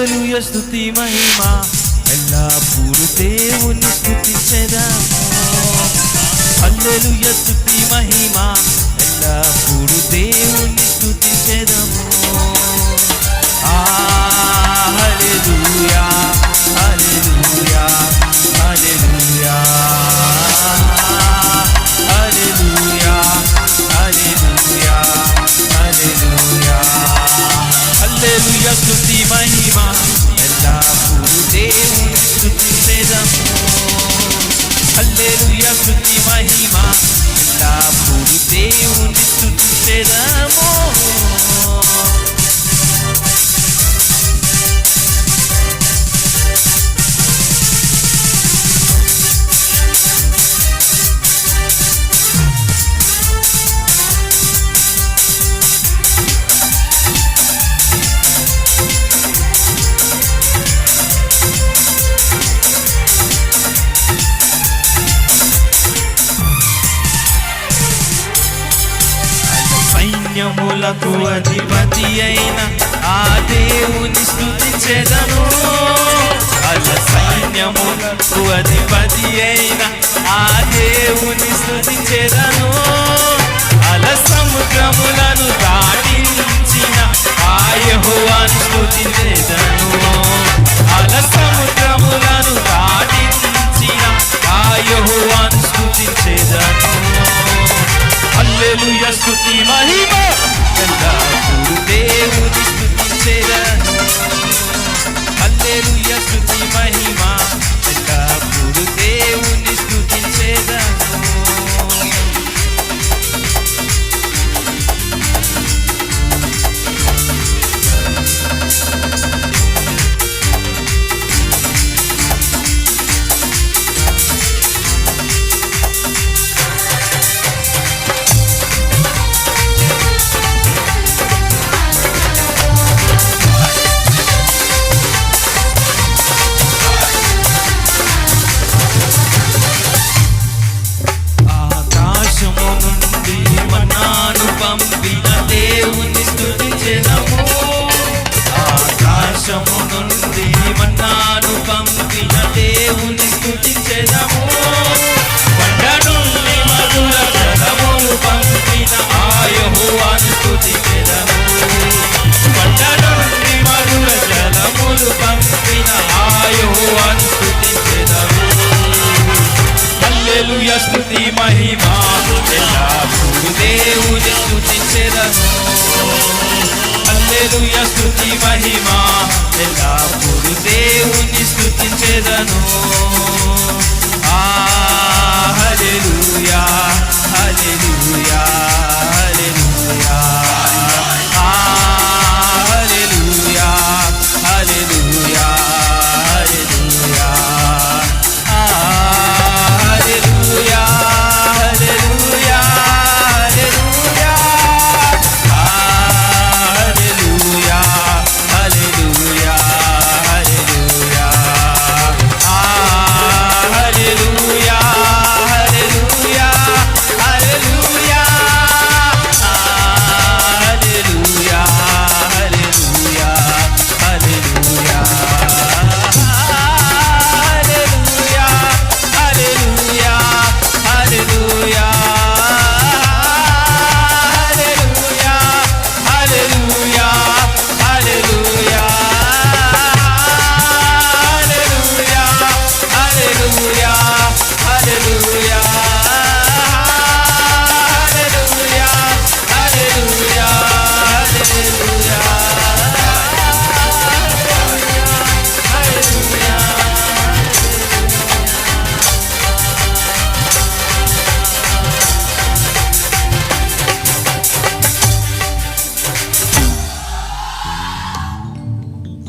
హల్లెలూయా స్తుతి మహిమ ఎల్లప్పుడూ దేవుని స్తుతించెదము. హల్లెలూయా స్తుతి మహిమ ఎల్లప్పుడూ దేవుని స్తుతించెదము. హల్లెలూయా హల్లెలూయా హల్లెలూయా హల్లెలూయా హల్లెలూయా హల్లెలూయా. హల్లెలూయా స్తుతి మహిమ ఎల్లప్పుడూ దేవుని స్తుతించెదము. హల్లెలూయా స్తుతి మహిమ ఎల్లప్పుడూ దేవుని స్తుతించెదము. సైన్యములకు అధిపతి అయిన ఆ దేవుని స్తుతించెదము. సైన్యములకు అధిపతి అయిన ఆ దేవుని స్తుతించెదము. సముద్రములను దాటించిన ఆ యెహోవాను స్తుతించెదను. సముద్రములను దాటించిన ఆ యెహోవాను స్తుతించెదను. హల్లెలూయా స్తుతి మహిమ ఎల్లప్పుడూ దేవుని స్తుతించెదను. హల్లెలూయా స్తుతి మహిమ ఎల్లప్పుడూ దేవుని స్తుతించెదను. పంపిన దేవుని స్తుతించెదము. ఆకాశము నుండి మన్నాను పంపిన దేవుని స్తుతించెదము. కొండ నుండి మధుర జలములు పంపిన ఆ యెహోవాను స్తుతించెదము. కొండ నుండి మధుర జలములు పంపిన ఆ యెహోవాను స్తుతించెదము. హల్లెలూయా స్తుతి మహిమ ఎల్లప్పుడూ దేవుని స్తుతించెదము. హల్లెలూయా స్తుతి మహిమ ఎల్లప్పుడూ దేవుని స్తుతించెదను. హల్లెలూయా